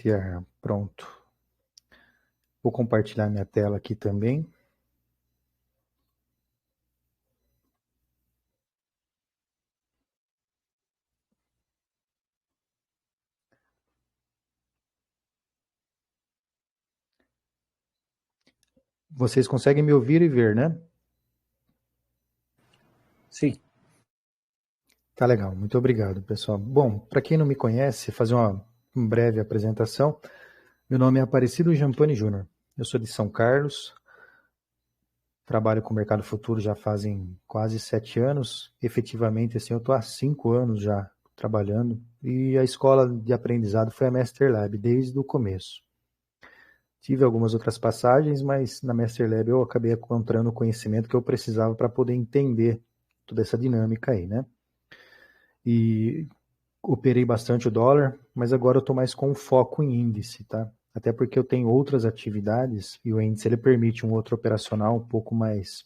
iniciar. Pronto. Vou compartilhar minha tela aqui também. Vocês conseguem me ouvir e ver, né? Sim. Tá legal, muito obrigado, pessoal. Bom, para quem não me conhece, fazer uma breve apresentação. Meu nome é Aparecido Jampani Júnior. Eu sou de São Carlos, trabalho com o mercado futuro já fazem quase 7 anos. Efetivamente, assim, eu estou há 5 anos já trabalhando. E a escola de aprendizado foi a Master Lab, desde o começo. Tive algumas outras passagens, mas na Master Lab eu acabei encontrando o conhecimento que eu precisava para poder entender toda essa dinâmica aí, né? E operei bastante o dólar, mas agora eu estou mais com foco em índice, tá? Até porque eu tenho outras atividades e o índice ele permite um outro operacional um pouco mais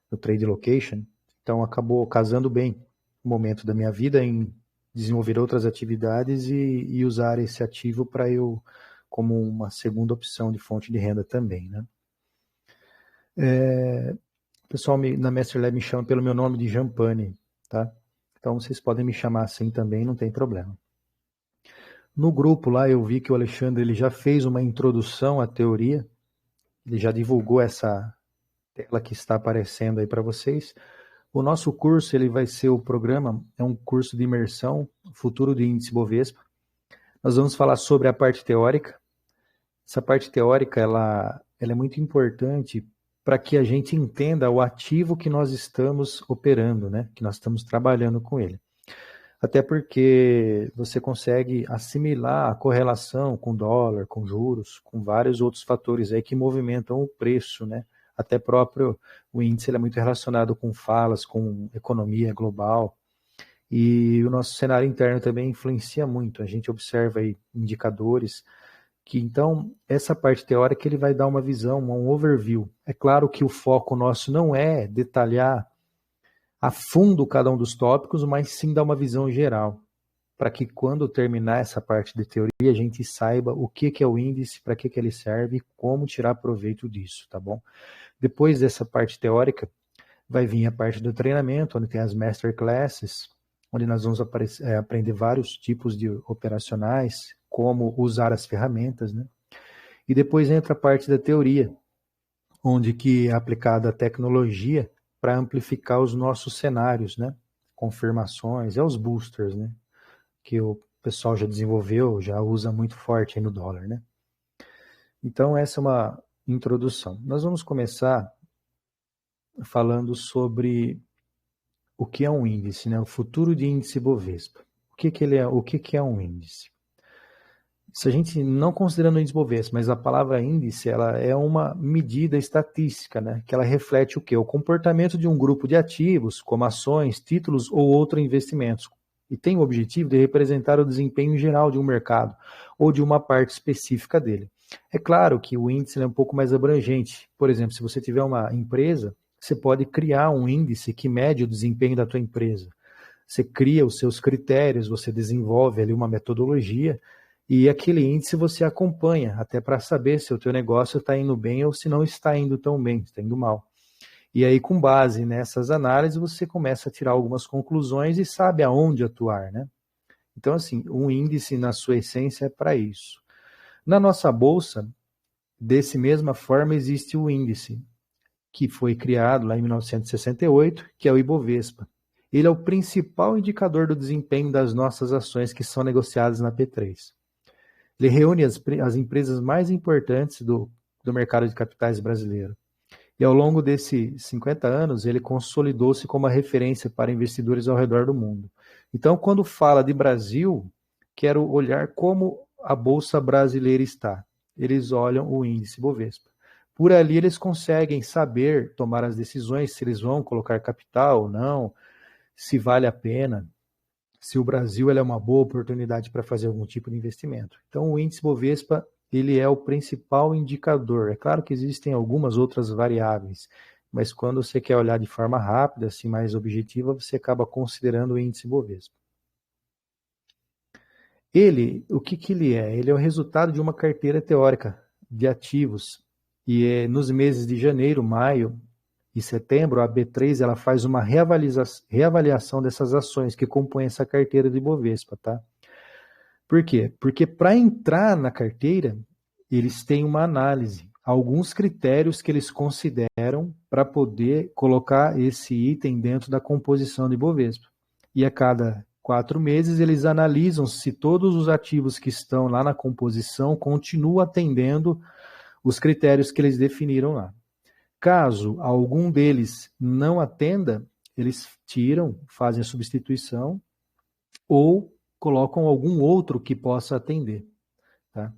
no trade location, então acabou casando bem o momento da minha vida em desenvolver outras atividades e usar esse ativo para eu como uma segunda opção de fonte de renda também, né? O pessoal na Master Lab me chama pelo meu nome de Jampani, tá? Então vocês podem me chamar assim também, não tem problema. No grupo lá eu vi que o Alexandre ele já fez uma introdução à teoria, ele já divulgou essa tela que está aparecendo aí para vocês. O nosso curso ele vai ser o programa, é um curso de imersão, futuro de índice Bovespa. Nós vamos falar sobre a parte teórica. Essa parte teórica ela é muito importante para que a gente entenda o ativo que nós estamos operando, né? Que nós estamos trabalhando com ele. Até porque você consegue assimilar a correlação com dólar, com juros, com vários outros fatores aí que movimentam o preço, né? Até próprio o índice ele é muito relacionado com falas, com economia global. E o nosso cenário interno também influencia muito. A gente observa aí indicadores que então essa parte teórica ele vai dar uma visão, um overview. É claro que o foco nosso não é detalhar a fundo cada um dos tópicos, mas sim dar uma visão geral, para que quando terminar essa parte de teoria a gente saiba o que é o índice, para que ele serve e como tirar proveito disso, tá bom? Depois dessa parte teórica, vai vir a parte do treinamento, onde tem as masterclasses, onde nós vamos aprender vários tipos de operacionais, como usar as ferramentas, né? E depois entra a parte da teoria, onde que é aplicada a tecnologia para amplificar os nossos cenários, né? Confirmações, os boosters, né? Que o pessoal já desenvolveu, já usa muito forte aí no dólar, né? Então essa é uma introdução. Nós vamos começar falando sobre o que é um índice, né? O futuro de índice Bovespa. O que ele é? O que é um índice? Se a gente não considerando o índice Bovespa, mas a palavra índice, ela é uma medida estatística, né? Que ela reflete o quê? O comportamento de um grupo de ativos, como ações, títulos ou outros investimentos. E tem o objetivo de representar o desempenho geral de um mercado ou de uma parte específica dele. É claro que o índice é um pouco mais abrangente. Por exemplo, se você tiver uma empresa, você pode criar um índice que mede o desempenho da tua empresa. Você cria os seus critérios, você desenvolve ali uma metodologia e aquele índice você acompanha, até para saber se o teu negócio está indo bem ou se não está indo tão bem, está indo mal. E aí, com base nessas análises, você começa a tirar algumas conclusões e sabe aonde atuar, né? Então, assim, um índice, na sua essência, é para isso. Na nossa bolsa, desse mesma forma, existe o índice, que foi criado lá em 1968, que é o Ibovespa. Ele é o principal indicador do desempenho das nossas ações que são negociadas na P3. Ele reúne as empresas mais importantes do mercado de capitais brasileiro. E ao longo desses 50 anos, ele consolidou-se como a referência para investidores ao redor do mundo. Então, quando fala de Brasil, quero olhar como a Bolsa Brasileira está. Eles olham o índice Bovespa. Por ali, eles conseguem saber, tomar as decisões, se eles vão colocar capital ou não, se vale a pena, se o Brasil é uma boa oportunidade para fazer algum tipo de investimento. Então, o índice Bovespa ele é o principal indicador. É claro que existem algumas outras variáveis, mas quando você quer olhar de forma rápida, assim, mais objetiva, você acaba considerando o índice Bovespa. O que ele é? Ele é o resultado de uma carteira teórica de ativos. E nos meses de janeiro, maio e setembro, a B3 ela faz uma reavaliação dessas ações que compõem essa carteira de Bovespa, tá? Por quê? Porque para entrar na carteira, eles têm uma análise, alguns critérios que eles consideram para poder colocar esse item dentro da composição de Bovespa. E a cada 4 meses eles analisam se todos os ativos que estão lá na composição continuam atendendo os critérios que eles definiram lá. Caso algum deles não atenda, eles tiram, fazem a substituição ou colocam algum outro que possa atender. Tá?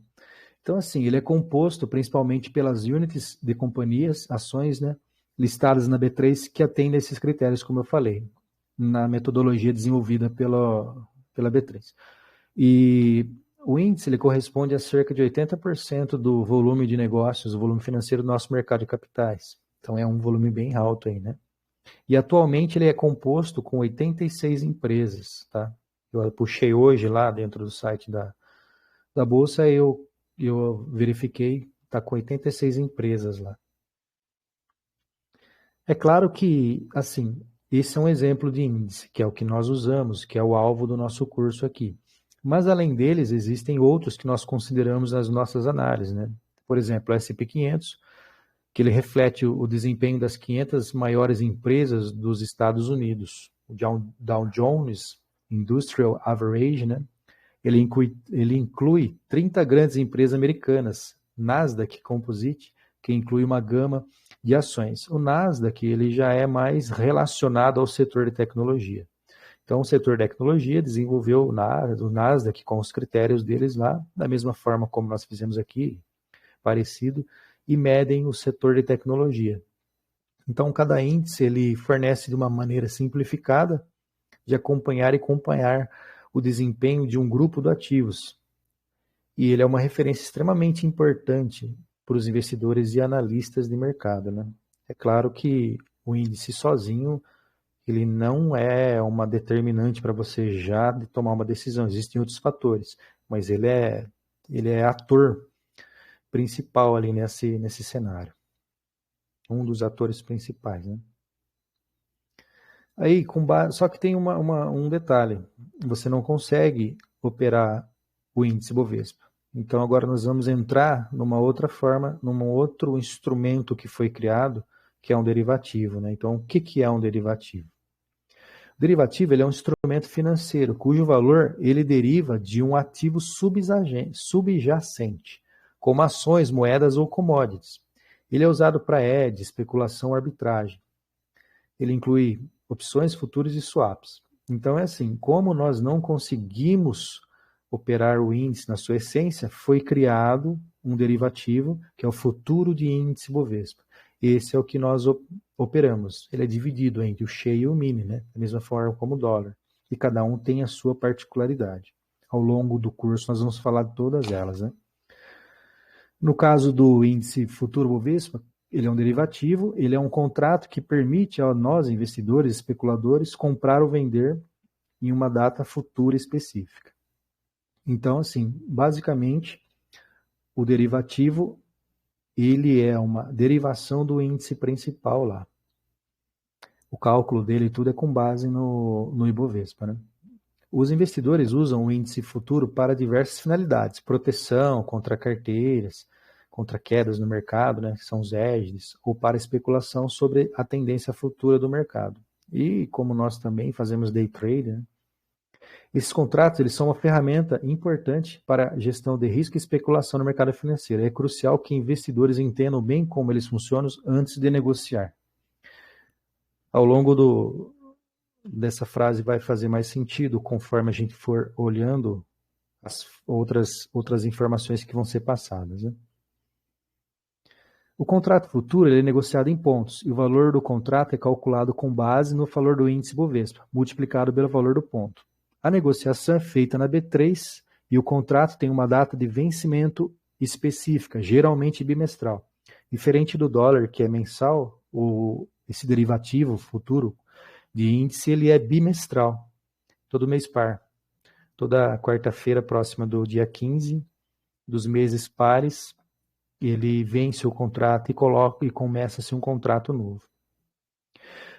Então, assim, ele é composto principalmente pelas units de companhias, ações, né, listadas na B3 que atendem esses critérios, como eu falei, na metodologia desenvolvida pela B3. E o índice ele corresponde a cerca de 80% do volume de negócios, o volume financeiro do nosso mercado de capitais. Então, é um volume bem alto aí, né? E atualmente ele é composto com 86 empresas, tá? Eu puxei hoje lá dentro do site da Bolsa, eu verifiquei, está com 86 empresas lá. É claro que, assim, esse é um exemplo de índice, que é o que nós usamos, que é o alvo do nosso curso aqui. Mas, além deles, existem outros que nós consideramos nas nossas análises, né? Por exemplo, o S&P 500, que ele reflete o desempenho das 500 maiores empresas dos Estados Unidos. O Dow Jones Industrial Average, né? Ele inclui 30 grandes empresas americanas, Nasdaq Composite, que inclui uma gama de ações. O Nasdaq ele já é mais relacionado ao setor de tecnologia. Então, o setor de tecnologia desenvolveu o Nasdaq com os critérios deles lá, da mesma forma como nós fizemos aqui, parecido, e medem o setor de tecnologia. Então, cada índice ele fornece de uma maneira simplificada de acompanhar o desempenho de um grupo de ativos. E ele é uma referência extremamente importante para os investidores e analistas de mercado, né? É claro que o índice sozinho ele não é uma determinante para você já tomar uma decisão. Existem outros fatores, mas ele é ator principal ali nesse cenário. Um dos atores principais, né? Aí, só que tem um detalhe. Você não consegue operar o índice Bovespa. Então, agora nós vamos entrar numa outra forma, num outro instrumento que foi criado, que é um derivativo, né? Então, o que é um derivativo? O derivativo ele é um instrumento financeiro cujo valor ele deriva de um ativo subjacente, como ações, moedas ou commodities. Ele é usado para hedge, especulação, arbitragem. Ele inclui opções, futuros e swaps. Então é assim, como nós não conseguimos operar o índice na sua essência, foi criado um derivativo, que é o futuro de índice Bovespa. Esse é o que nós operamos. Ele é dividido entre o SHE e o MINI, né? Da mesma forma como o dólar. E cada um tem a sua particularidade. Ao longo do curso nós vamos falar de todas elas, né? No caso do índice futuro Bovespa, ele é um derivativo, ele é um contrato que permite a nós, investidores, especuladores, comprar ou vender em uma data futura específica. Então, assim, basicamente, o derivativo, ele é uma derivação do índice principal lá. O cálculo dele tudo é com base no Ibovespa, né? Os investidores usam o índice futuro para diversas finalidades, proteção contra carteiras, contra quedas no mercado, né, que são os hedges, ou para especulação sobre a tendência futura do mercado. E como nós também fazemos day trade, né, esses contratos eles são uma ferramenta importante para a gestão de risco e especulação no mercado financeiro. É crucial que investidores entendam bem como eles funcionam antes de negociar. Ao longo dessa frase vai fazer mais sentido conforme a gente for olhando as outras informações que vão ser passadas, né? O contrato futuro ele é negociado em pontos e o valor do contrato é calculado com base no valor do índice Bovespa, multiplicado pelo valor do ponto. A negociação é feita na B3 e o contrato tem uma data de vencimento específica, geralmente bimestral. Diferente do dólar, que é mensal, esse derivativo futuro de índice ele é bimestral, todo mês par. Toda quarta-feira próxima do dia 15 dos meses pares, ele vence o contrato e começa-se um contrato novo.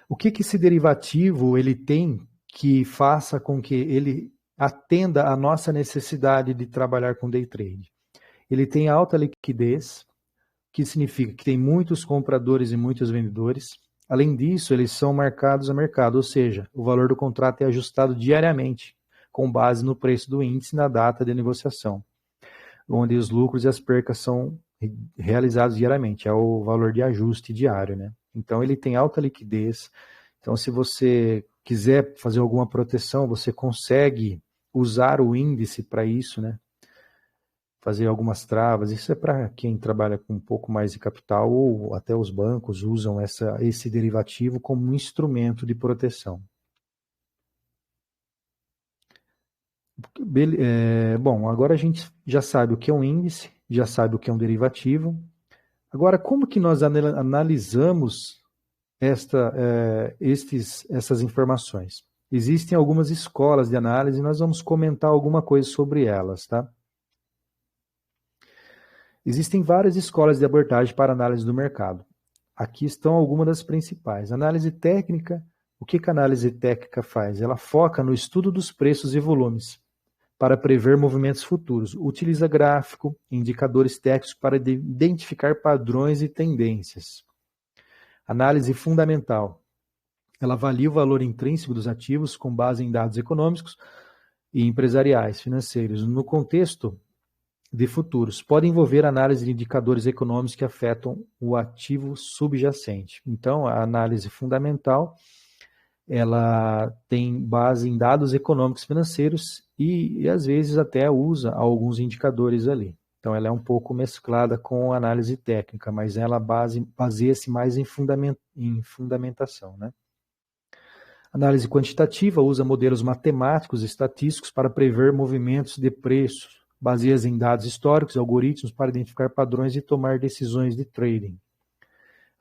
O que esse derivativo ele tem que faça com que ele atenda à nossa necessidade de trabalhar com day trade? Ele tem alta liquidez, que significa que tem muitos compradores e muitos vendedores. Além disso, eles são marcados a mercado, ou seja, o valor do contrato é ajustado diariamente, com base no preço do índice na data de negociação, onde os lucros e as percas são realizados diariamente, é o valor de ajuste diário, né? Então ele tem alta liquidez. Então se você quiser fazer alguma proteção, você consegue usar o índice para isso, né? Fazer algumas travas. Isso é para quem trabalha com um pouco mais de capital, ou até os bancos usam esse derivativo como um instrumento de proteção. Bom, agora a gente já sabe o que é um índice, já sabe o que é um derivativo. Agora, como que nós analisamos essas informações? Existem algumas escolas de análise e nós vamos comentar alguma coisa sobre elas, tá? Existem várias escolas de abordagem para análise do mercado. Aqui estão algumas das principais. Análise técnica. O que a análise técnica faz? Ela foca no estudo dos preços e volumes para prever movimentos futuros. Utiliza gráfico, indicadores técnicos para identificar padrões e tendências. Análise fundamental. Ela avalia o valor intrínseco dos ativos com base em dados econômicos e empresariais, financeiros, no contexto de futuros. Pode envolver análise de indicadores econômicos que afetam o ativo subjacente. Então, a análise fundamental, ela tem base em dados econômicos financeiros e às vezes até usa alguns indicadores ali. Então ela é um pouco mesclada com análise técnica, mas ela baseia-se mais em fundamentação, né? Análise quantitativa usa modelos matemáticos e estatísticos para prever movimentos de preços, baseia-se em dados históricos e algoritmos para identificar padrões e tomar decisões de trading.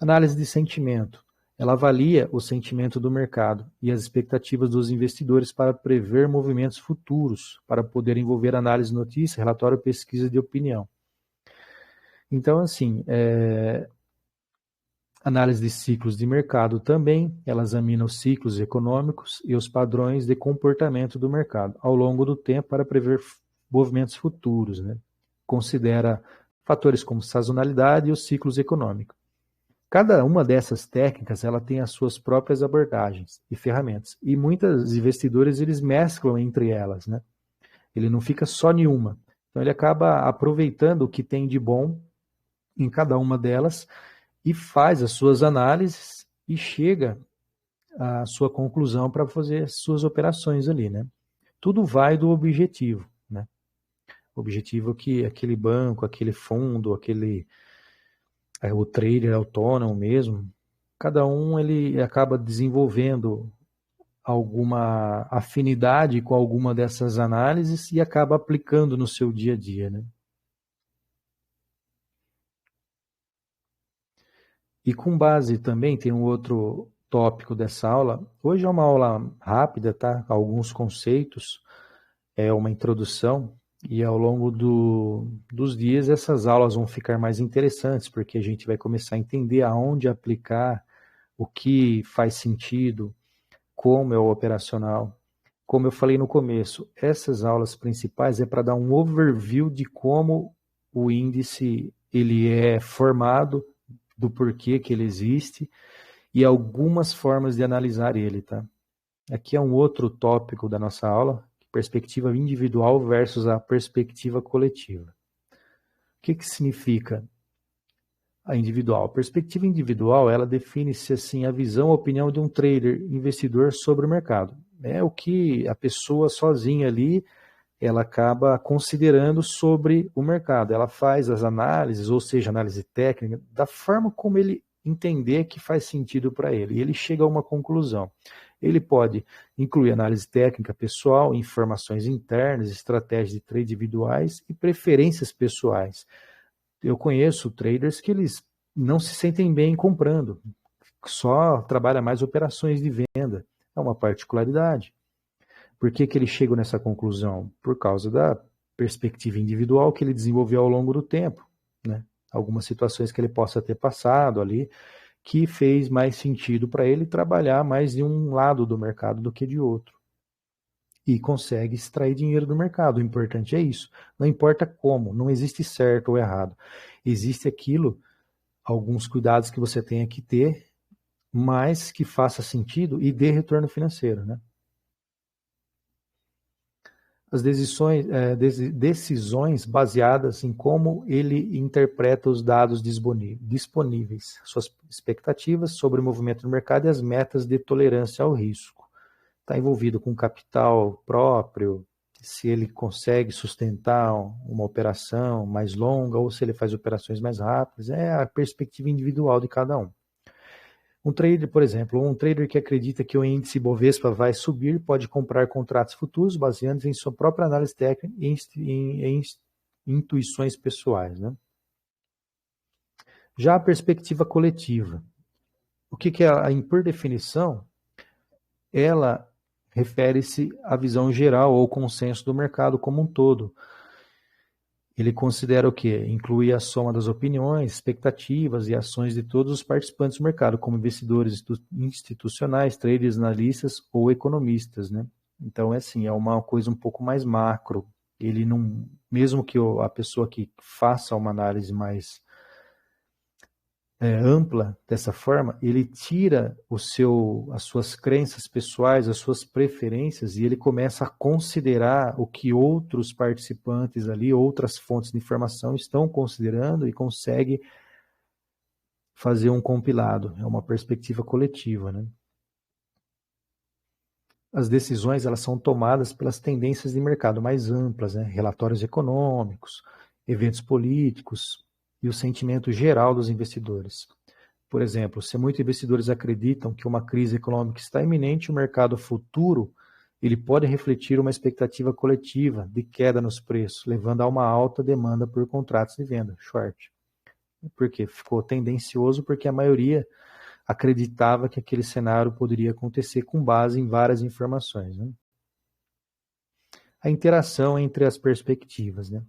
Análise de sentimento. Ela avalia o sentimento do mercado e as expectativas dos investidores para prever movimentos futuros, para poder envolver análise de notícia, relatório, pesquisa de opinião. Então, assim, análise de ciclos de mercado também, ela examina os ciclos econômicos e os padrões de comportamento do mercado ao longo do tempo para prever movimentos futuros, né? Considera fatores como sazonalidade e os ciclos econômicos. Cada uma dessas técnicas, ela tem as suas próprias abordagens e ferramentas. E muitos investidores, eles mesclam entre elas, né? Ele não fica só em uma. Então, ele acaba aproveitando o que tem de bom em cada uma delas e faz as suas análises e chega à sua conclusão para fazer as suas operações ali, né? Tudo vai do objetivo, né? O objetivo que aquele banco, aquele fundo, o trader autônomo mesmo, cada um ele acaba desenvolvendo alguma afinidade com alguma dessas análises e acaba aplicando no seu dia a dia, né? E com base também, tem um outro tópico dessa aula. Hoje é uma aula rápida, tá? Alguns conceitos, é uma introdução, e ao longo dos dias essas aulas vão ficar mais interessantes, porque a gente vai começar a entender aonde aplicar, o que faz sentido, como é o operacional. Como eu falei no começo, essas aulas principais é para dar um overview de como o índice ele é formado, do porquê que ele existe e algumas formas de analisar ele, tá? Aqui é um outro tópico da nossa aula, perspectiva individual versus a perspectiva coletiva. O que significa a individual? A perspectiva individual, ela define-se assim, a visão, a opinião de um trader, investidor sobre o mercado. É o que a pessoa sozinha ali, ela acaba considerando sobre o mercado. Ela faz as análises, ou seja, análise técnica, da forma como ele entender que faz sentido para ele. E ele chega a uma conclusão. Ele pode incluir análise técnica pessoal, informações internas, estratégias de trade individuais e preferências pessoais. Eu conheço traders que eles não se sentem bem comprando, só trabalha mais operações de venda. É uma particularidade. Por que ele chegou nessa conclusão? Por causa da perspectiva individual que ele desenvolveu ao longo do tempo, né? Algumas situações que ele possa ter passado ali, que fez mais sentido para ele trabalhar mais de um lado do mercado do que de outro. E consegue extrair dinheiro do mercado. O importante é isso. Não importa como, não existe certo ou errado. Existe aquilo, alguns cuidados que você tenha que ter, mas que faça sentido e dê retorno financeiro, né? As decisões baseadas em como ele interpreta os dados disponíveis, suas expectativas sobre o movimento do mercado e as metas de tolerância ao risco. Está envolvido com capital próprio, se ele consegue sustentar uma operação mais longa ou se ele faz operações mais rápidas, é a perspectiva individual de cada um. Um trader, por exemplo, um trader que acredita que o índice Bovespa vai subir pode comprar contratos futuros baseados em sua própria análise técnica e em intuições pessoais, né? Já a perspectiva coletiva. O que é, por definição, ela refere-se à visão geral ou consenso do mercado como um todo. Ele considera o quê? Inclui a soma das opiniões, expectativas e ações de todos os participantes do mercado, como investidores institucionais, traders, analistas ou economistas, né? Então, é uma coisa um pouco mais macro. Ele não, mesmo que a pessoa que faça uma análise mais ampla dessa forma, ele tira as suas crenças pessoais, as suas preferências, e ele começa a considerar o que outros participantes ali, outras fontes de informação estão considerando e consegue fazer um compilado. É uma perspectiva coletiva, né? As decisões elas são tomadas pelas tendências de mercado mais amplas, né? Relatórios econômicos, eventos políticos e o sentimento geral dos investidores. Por exemplo, se muitos investidores acreditam que uma crise econômica está iminente, o mercado futuro ele pode refletir uma expectativa coletiva de queda nos preços, levando a uma alta demanda por contratos de venda, short. Por quê? Ficou tendencioso porque a maioria acreditava que aquele cenário poderia acontecer com base em várias informações, né? A interação entre as perspectivas, né?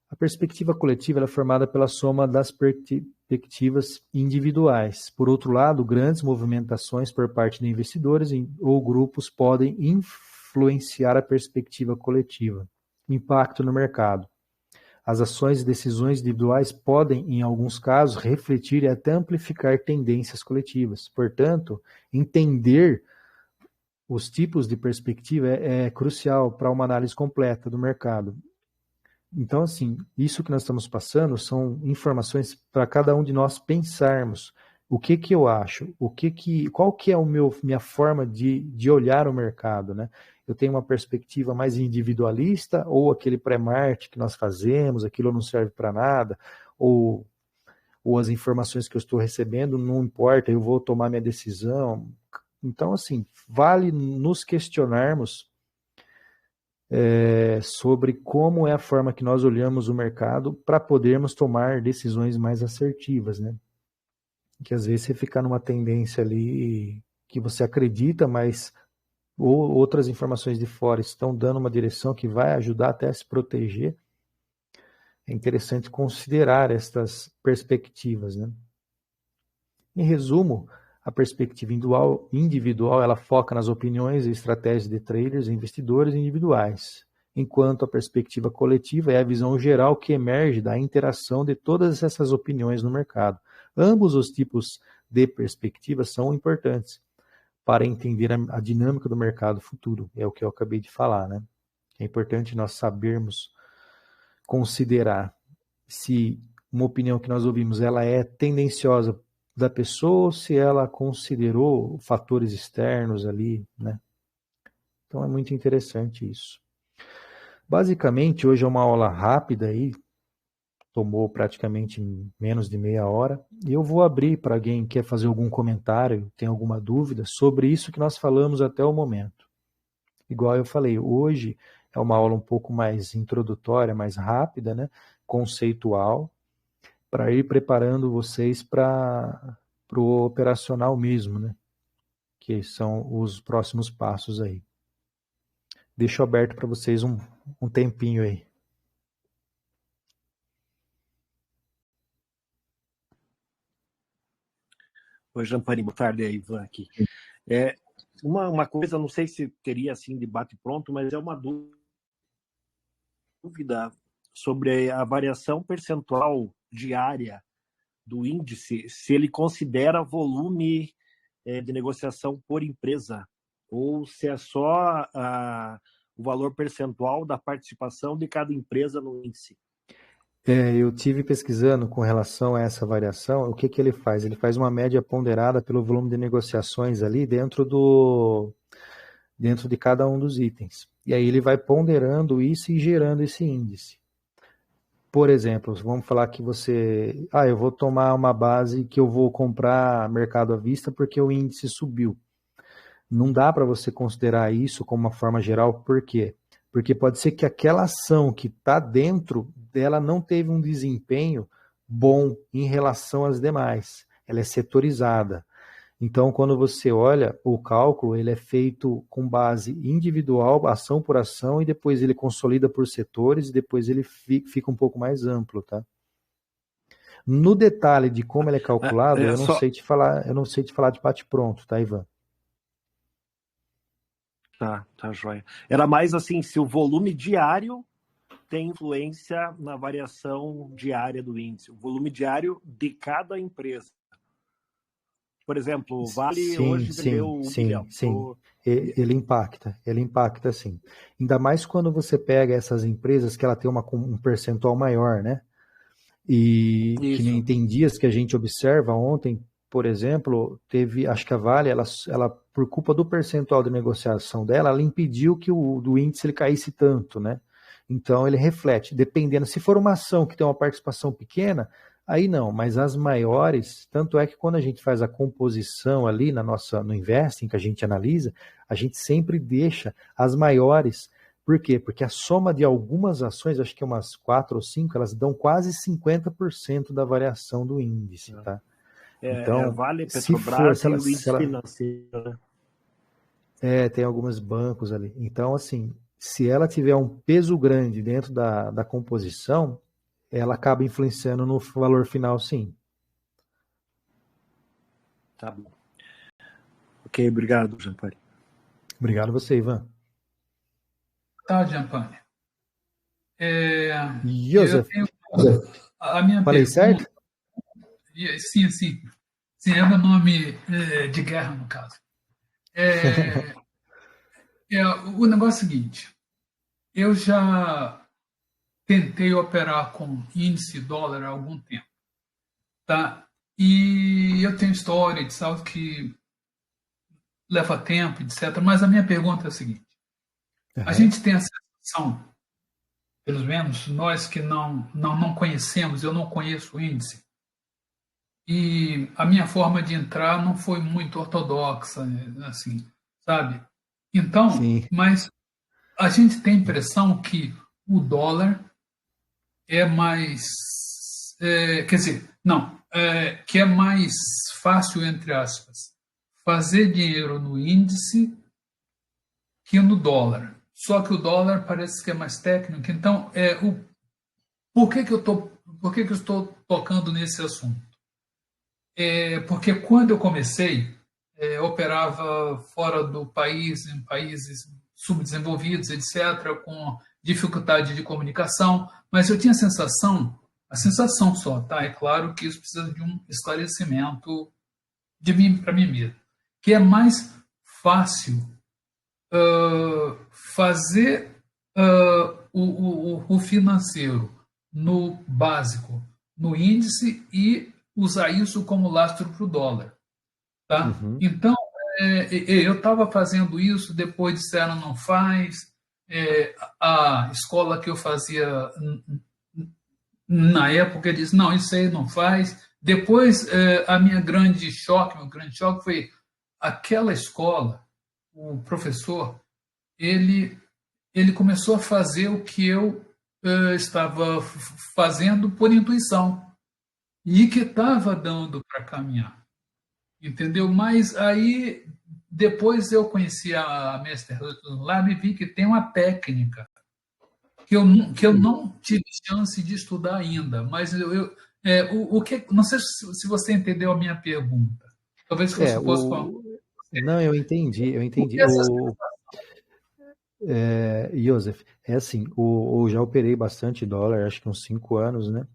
A perspectiva coletiva é formada pela soma das perspectivas individuais. Por outro lado, grandes movimentações por parte de investidores ou grupos podem influenciar a perspectiva coletiva. Impacto no mercado. As ações e decisões individuais podem, em alguns casos, refletir e até amplificar tendências coletivas. Portanto, entender os tipos de perspectiva é crucial para uma análise completa do mercado. Então, isso que nós estamos passando são informações para cada um de nós pensarmos. O que eu acho? Qual que é minha forma de olhar o mercado, né? Eu tenho uma perspectiva mais individualista ou aquele pré-market que nós fazemos, aquilo não serve para nada, ou as informações que eu estou recebendo não importa, eu vou tomar minha decisão. Então, vale nos questionarmos sobre como é a forma que nós olhamos o mercado para podermos tomar decisões mais assertivas, né? Que às vezes você fica numa tendência ali que você acredita, mas outras informações de fora estão dando uma direção que vai ajudar até a se proteger. É interessante considerar estas perspectivas, né? Em resumo, a perspectiva individual ela foca nas opiniões e estratégias de traders e investidores individuais, enquanto a perspectiva coletiva é a visão geral que emerge da interação de todas essas opiniões no mercado. Ambos os tipos de perspectivas são importantes para entender a dinâmica do mercado futuro, é o que eu acabei de falar, né? É importante nós sabermos considerar se uma opinião que nós ouvimos ela é tendenciosa da pessoa ou se ela considerou fatores externos ali, né? Então é muito interessante isso. Basicamente, hoje é uma aula rápida aí, tomou praticamente menos de meia hora, e eu vou abrir para alguém que quer fazer algum comentário, tem alguma dúvida sobre isso que nós falamos até o momento. Igual eu falei, hoje é uma aula um pouco mais introdutória, mais rápida, né? Conceitual, para ir preparando vocês para o operacional mesmo, né? Que são os próximos passos aí. deixo aberto para vocês um tempinho aí. Oi, Jampani, boa tarde, é Ivan aqui. Uma coisa, não sei se teria assim debate pronto, mas é uma dúvida sobre a variação percentual diária do índice, se ele considera volume de negociação por empresa, ou se é só o valor percentual da participação de cada empresa no índice. Eu tive pesquisando com relação a essa variação. O que ele faz? Ele faz uma média ponderada pelo volume de negociações ali dentro de cada um dos itens. E aí ele vai ponderando isso e gerando esse índice. Por exemplo, vamos falar que eu vou tomar uma base que eu vou comprar mercado à vista porque o índice subiu. Não dá para você considerar isso como uma forma geral, por quê? Porque pode ser que aquela ação que está dentro dela não teve um desempenho bom em relação às demais. Ela é setorizada. Então, quando você olha o cálculo, ele é feito com base individual, ação por ação, e depois ele consolida por setores, e depois ele fica um pouco mais amplo, tá? No detalhe de como ele é calculado, eu não sei te falar de bate-pronto, tá, Ivan? Tá joia. Era mais assim, se o volume diário tem influência na variação diária do índice, o volume diário de cada empresa. Por exemplo, o Vale hoje vendeu 1 milhão. Sim. Ele impacta sim. Ainda mais quando você pega essas empresas que ela tem um percentual maior, né? E Isso. Que nem tem dias que a gente observa. Ontem, por exemplo, acho que a Vale, ela por culpa do percentual de negociação dela, ela impediu que do índice ele caísse tanto, né? Então ele reflete, dependendo, se for uma ação que tem uma participação pequena, aí não, mas as maiores, tanto é que quando a gente faz a composição ali no Investing, que a gente analisa, a gente sempre deixa as maiores. Por quê? Porque a soma de algumas ações, acho que umas 4 ou 5, elas dão quase 50% da variação do índice, tá? Então, Vale, Petrobras e o índice financeiro, né? Tem alguns bancos ali. Então, assim, se ela tiver um peso grande dentro da composição, ela acaba influenciando no valor final, sim. Tá bom. Ok, obrigado, Jampani. Obrigado a você, Ivan. Tá, Jampani. Joseph, a minha falei pergunta, certo? Sim, é meu nome de guerra, no caso. O negócio é o seguinte, eu já tentei operar com índice dólar há algum tempo, tá? E eu tenho história de saldo que leva tempo, etc. Mas a minha pergunta é a seguinte, a gente tem a sensação, pelo menos nós que não conhecemos, eu não conheço o índice, e a minha forma de entrar não foi muito ortodoxa, assim, sabe? Então, sim. Mas a gente tem a impressão que o dólar é mais, quer dizer, que é mais fácil, entre aspas, fazer dinheiro no índice que no dólar. Só que o dólar parece que é mais técnico. Então, por que eu estou tocando nesse assunto? Porque quando eu comecei, operava fora do país, em países subdesenvolvidos, etc., com dificuldade de comunicação, mas eu tinha a sensação só, tá? É claro que isso precisa de um esclarecimento para mim mesmo, que é mais fácil fazer o financeiro no básico, no índice, e usar isso como lastro para o dólar. Tá? Uhum. Então, eu estava fazendo isso, depois disseram não faz. A escola que eu fazia na época disse, não, isso aí não faz. Depois, meu grande choque foi aquela escola, o professor, ele começou a fazer o que eu estava fazendo por intuição e que estava dando para caminhar. Entendeu? Mas aí depois eu conheci a Master Lab e vi que tem uma técnica que eu não tive chance de estudar ainda, mas o que, não sei se você entendeu a minha pergunta. Talvez É, fosse posso falar. não, eu entendi, eu O entendi. que essa Joseph, é assim, eu já operei bastante dólar, acho que uns 5 anos, né?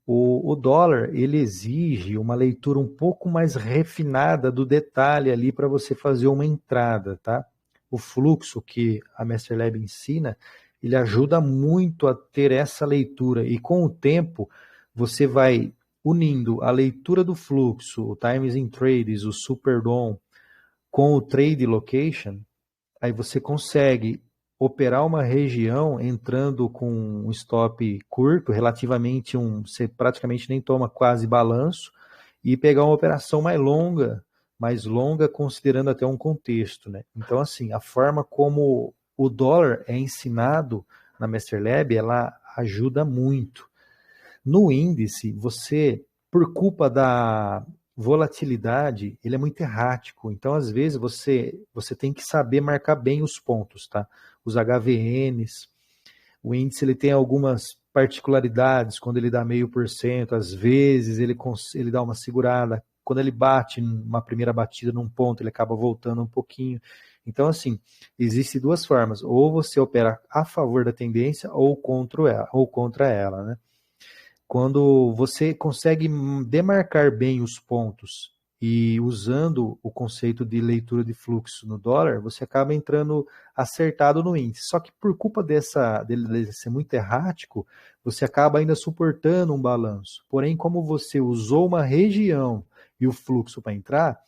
O dólar, ele exige uma leitura um pouco mais refinada do detalhe ali para você fazer uma entrada, tá? O fluxo que a MasterLab ensina, ele ajuda muito a ter essa leitura e com o tempo você vai unindo a leitura do fluxo, o Times in Trades, o Superdom, com o Trade Location, aí você consegue operar uma região entrando com um stop curto, relativamente você praticamente nem toma quase balanço, e pegar uma operação mais longa considerando até um contexto, né? Então, assim, a forma como o dólar é ensinado na MasterLab, ela ajuda muito. No índice, você, por culpa da volatilidade, ele é muito errático. Então, às vezes, você tem que saber marcar bem os pontos, tá? Os HVNs, o índice ele tem algumas particularidades, quando ele dá 0,5%, às vezes ele dá uma segurada, quando ele bate uma primeira batida num ponto, ele acaba voltando um pouquinho. Então, assim, existem duas formas, ou você opera a favor da tendência ou contra ela, né? Quando você consegue demarcar bem os pontos e usando o conceito de leitura de fluxo no dólar, você acaba entrando acertado no índice. Só que por culpa dele ser muito errático, você acaba ainda suportando um balanço. Porém, como você usou uma região e o fluxo para entrar,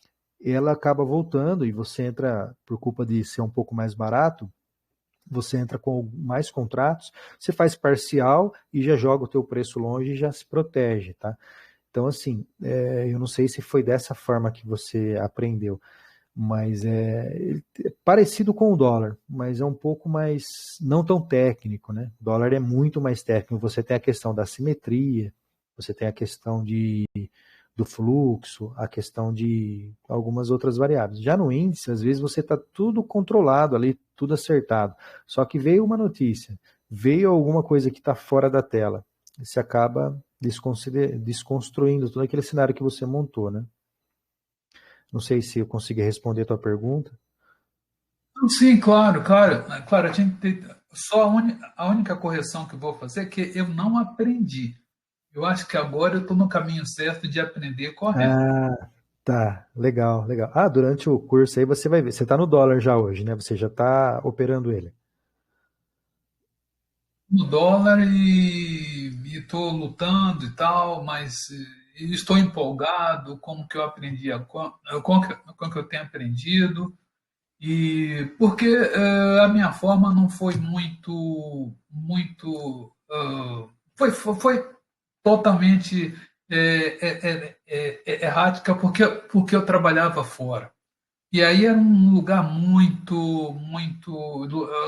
ela acaba voltando e você entra, por culpa de ser um pouco mais barato, você entra com mais contratos, você faz parcial e já joga o teu preço longe e já se protege, tá? Então, assim, eu não sei se foi dessa forma que você aprendeu, mas é parecido com o dólar, mas é um pouco mais, não tão técnico, né? O dólar é muito mais técnico, você tem a questão da simetria, você tem a questão do fluxo, a questão de algumas outras variáveis. Já no índice, às vezes você está tudo controlado ali, tudo acertado. Só que veio uma notícia, veio alguma coisa que está fora da tela. Você acaba desconstruindo todo aquele cenário que você montou, né? Não sei se eu consegui responder a tua pergunta. Sim, claro, claro, claro. A gente só a única correção que eu vou fazer é que eu não aprendi. Eu acho que agora eu estou no caminho certo de aprender correto. Ah, tá. Legal, legal. Ah, durante o curso aí você vai ver. Você está no dólar já hoje, né? Você já está operando ele. No dólar e estou lutando e tal, mas estou empolgado com o que eu aprendi, com o que eu tenho aprendido. E porque a minha forma não foi muito, foi totalmente errática porque eu trabalhava fora. E aí era um lugar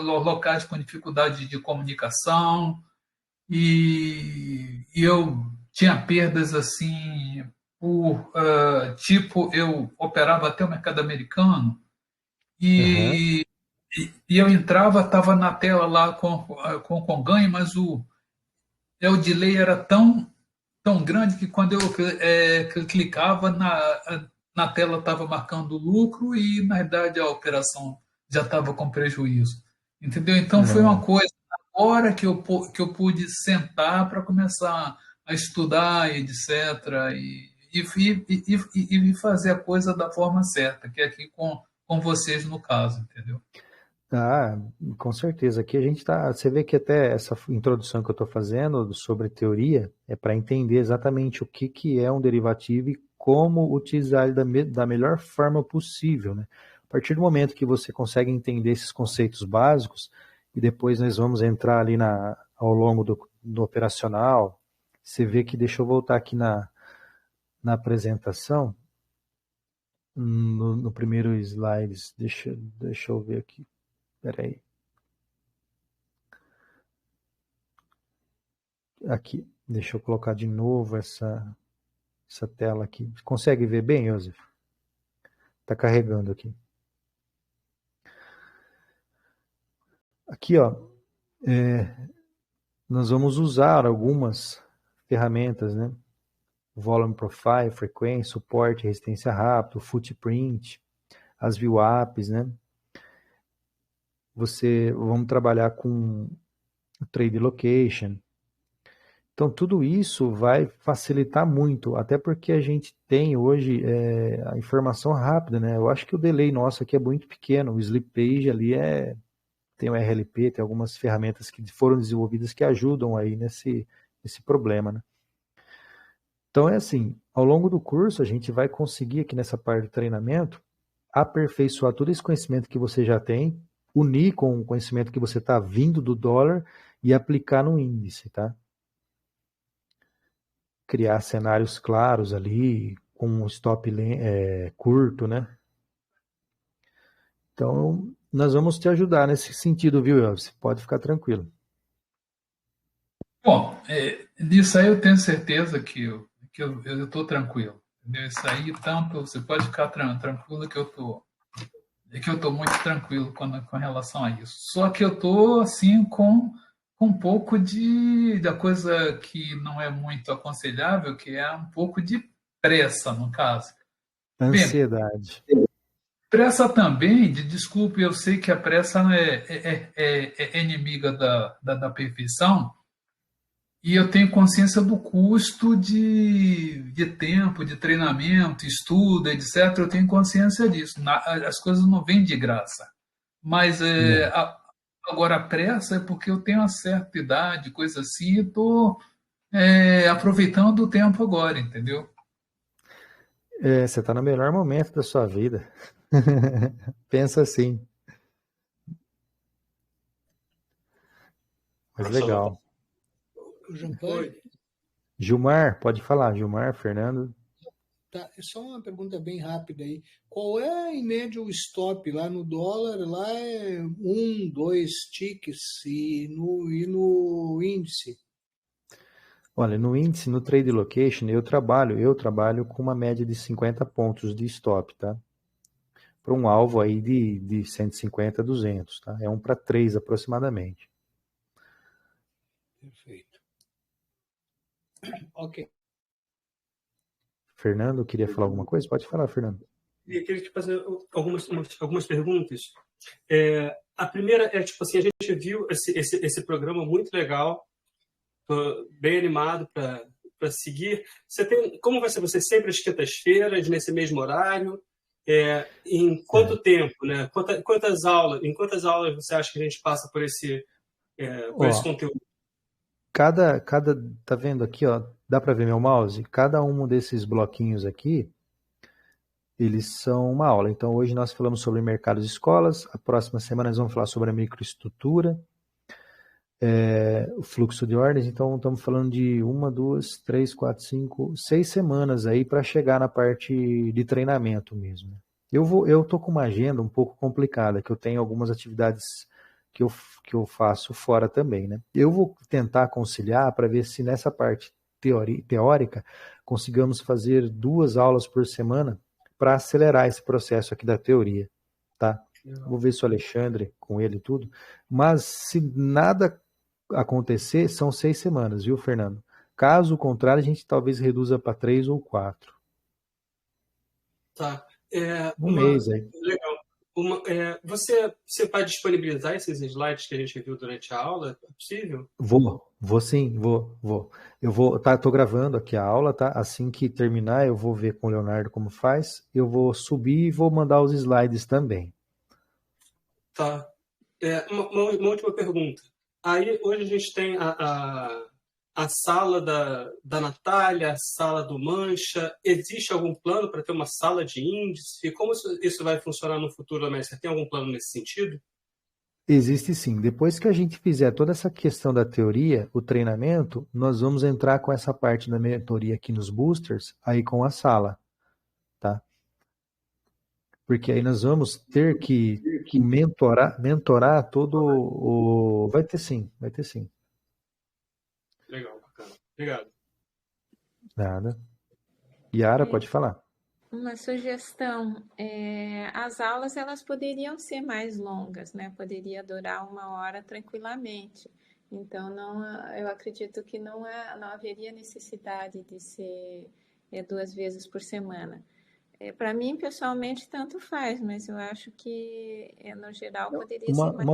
locais com dificuldade de comunicação e eu tinha perdas assim tipo eu operava até o mercado americano Aham. e, e eu entrava, estava na tela lá com ganho, mas o delay era tão grande que quando eu clicava na tela estava marcando lucro e na verdade a operação já estava com prejuízo. Entendeu? Então foi uma Não. coisa agora que eu pude sentar para começar a estudar, etc. E fazer a coisa da forma certa, que é aqui com vocês no caso, entendeu? Ah, com certeza. Aqui a gente tá. Você vê que até essa introdução que eu estou fazendo sobre teoria é para entender exatamente o que é um derivativo e como utilizar ele da melhor forma possível, né? A partir do momento que você consegue entender esses conceitos básicos, e depois nós vamos entrar ali ao longo do operacional, você vê que, deixa eu voltar aqui na apresentação, no primeiro slides, deixa eu ver aqui, peraí. Aqui, deixa eu colocar de novo essa tela aqui. Consegue ver bem, Joseph? Está carregando aqui. Aqui, ó, nós vamos usar algumas ferramentas, né? Volume Profile, frequência, suporte, resistência rápido, footprint, as view apps, né? Vamos trabalhar com o trade location. Então, tudo isso vai facilitar muito, até porque a gente tem hoje a informação rápida, né? Eu acho que o delay nosso aqui é muito pequeno. O Sleep Page ali tem o RLP, tem algumas ferramentas que foram desenvolvidas que ajudam aí nesse problema, né? Então, é assim, ao longo do curso, a gente vai conseguir aqui nessa parte do treinamento aperfeiçoar todo esse conhecimento que você já tem, unir com o conhecimento que você está vindo do dólar e aplicar no índice, tá? Criar cenários claros ali, com um stop curto, né? Então, nós vamos te ajudar nesse sentido, viu, Elvis? Pode ficar tranquilo. Bom, nisso aí eu tenho certeza que eu estou tranquilo. Entendeu? Isso aí, tanto, você pode ficar tranquilo que eu estou muito tranquilo com relação a isso. Só que eu estou, assim, com um pouco da coisa que não é muito aconselhável, que é um pouco de pressa, no caso. Bem, Ansiedade. pressa também, desculpe, eu sei que a pressa é inimiga da perfeição, e eu tenho consciência do custo de tempo, de treinamento, estudo, etc. Eu tenho consciência disso. As coisas não vêm de graça. Mas agora a pressa é porque eu tenho uma certa idade, coisa assim, e estou aproveitando o tempo agora, entendeu? Você está no melhor momento da sua vida. Pensa assim. Mas legal. Gilmar, pode falar. Gilmar, Fernando. Tá, é só uma pergunta bem rápida aí. Qual é, em média, o stop lá no dólar? Lá é 2 ticks e no índice? Olha, no índice, no Trade Location, eu trabalho com uma média de 50 pontos de stop, tá? Para um alvo aí de 150 a 200, tá? É 1 para 3 aproximadamente. Perfeito. Ok. Fernando, queria falar alguma coisa? Pode falar, Fernando. Eu queria te fazer algumas perguntas. A primeira é, tipo assim, a gente viu esse programa muito legal, tô bem animado para seguir. Como vai ser você sempre às quintas-feiras, nesse mesmo horário? Em quanto tempo, né? Em quantas aulas você acha que a gente passa por esse conteúdo? Tá vendo aqui, ó? Dá para ver meu mouse? Cada um desses bloquinhos aqui, eles são uma aula. Então, hoje nós falamos sobre mercados e escolas. A próxima semana nós vamos falar sobre a microestrutura, o fluxo de ordens. Então, estamos falando de 1, 2, 3, 4, 5, 6 semanas aí para chegar na parte de treinamento mesmo. Eu tô com uma agenda um pouco complicada, que eu tenho algumas atividades que eu faço fora também, né? Eu vou tentar conciliar para ver se nessa parte teórica consigamos fazer 2 aulas por semana para acelerar esse processo aqui da teoria, tá? Vou ver se o Alexandre, com ele e tudo, mas se nada acontecer, são 6 semanas, viu, Fernando? Caso contrário, a gente talvez reduza para 3 ou 4. Tá. Um mês aí. Legal. Você vai disponibilizar esses slides que a gente viu durante a aula? É possível? Vou sim, vou. Tô gravando aqui a aula, tá? Assim que terminar, eu vou ver com o Leonardo como faz. Eu vou subir e vou mandar os slides também. Tá. Uma última pergunta. Aí, hoje a gente tem a sala da Natália, a sala do Mancha. Existe algum plano para ter uma sala de índice? E como isso vai funcionar no futuro também? Você tem algum plano nesse sentido? Existe sim. Depois que a gente fizer toda essa questão da teoria, o treinamento, nós vamos entrar com essa parte da mentoria aqui nos boosters, aí com a sala, tá? Porque aí nós vamos ter que mentorar todo o... Vai ter sim. Legal, bacana. Obrigado. Nada. Yara, pode falar. Uma sugestão, as aulas elas poderiam ser mais longas, né? Poderia durar 1 hora tranquilamente. Então, eu acredito que não haveria necessidade de ser 2 vezes por semana. Para mim, pessoalmente, tanto faz, mas eu acho que, no geral, poderia ser mais.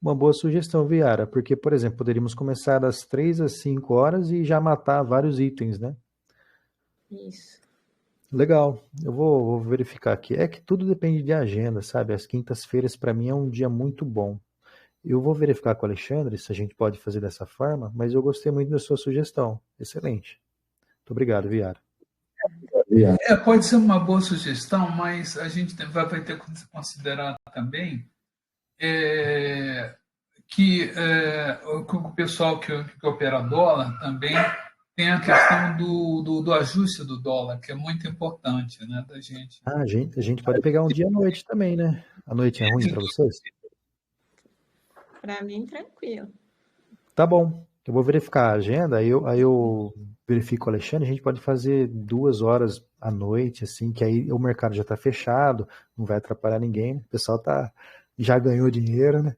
Uma boa sugestão, Viara, porque, por exemplo, poderíamos começar das 3 às 5 horas e já matar vários itens, né? Isso. Legal, eu vou verificar aqui. É que tudo depende de agenda, sabe? As quintas-feiras para mim é um dia muito bom. Eu vou verificar com o Alexandre se a gente pode fazer dessa forma, mas eu gostei muito da sua sugestão. Excelente. Muito obrigado, Viara. Pode ser uma boa sugestão, mas a gente vai ter que considerar também que o pessoal que opera dólar também tem a questão do ajuste do dólar, que é muito importante, né, da gente. Ah, a gente pode pegar um dia à noite também, né? A noite é ruim para vocês? Para mim, tranquilo. Tá bom. Eu vou verificar a agenda, aí eu verifico com o Alexandre, a gente pode fazer 2 horas à noite, assim, que aí o mercado já está fechado, não vai atrapalhar ninguém, o pessoal já ganhou dinheiro, né?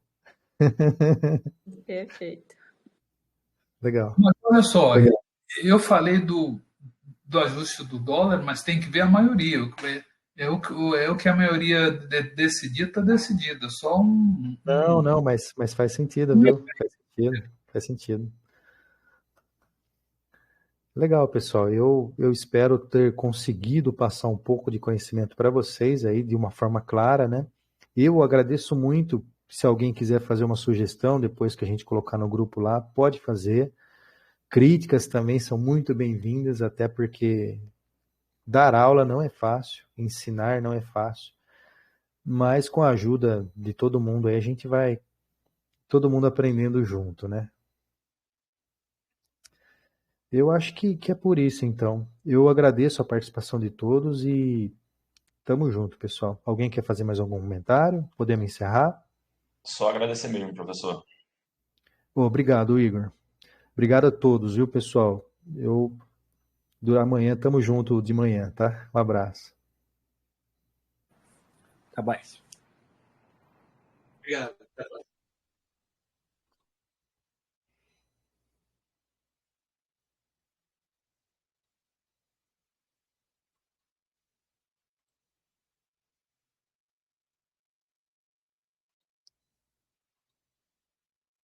Perfeito. Legal. Mas olha só, eu falei do ajuste do dólar, mas tem que ver a maioria. É o que a maioria decidir, está decidida. Só Não, mas faz sentido, viu? Faz sentido. Legal, pessoal. Eu espero ter conseguido passar um pouco de conhecimento para vocês aí de uma forma clara, né? Eu agradeço muito. Se alguém quiser fazer uma sugestão depois que a gente colocar no grupo lá, pode fazer. Críticas também são muito bem-vindas, até porque dar aula não é fácil, ensinar não é fácil, mas com a ajuda de todo mundo aí a gente vai todo mundo aprendendo junto, né? Eu acho que é por isso, então. Eu agradeço a participação de todos e tamo junto, pessoal. Alguém quer fazer mais algum comentário? Podemos encerrar? Só agradecer mesmo, professor. Obrigado, Igor. Obrigado a todos, viu, pessoal? Amanhã tamo junto de manhã, tá? Um abraço. Tá mais. Obrigado.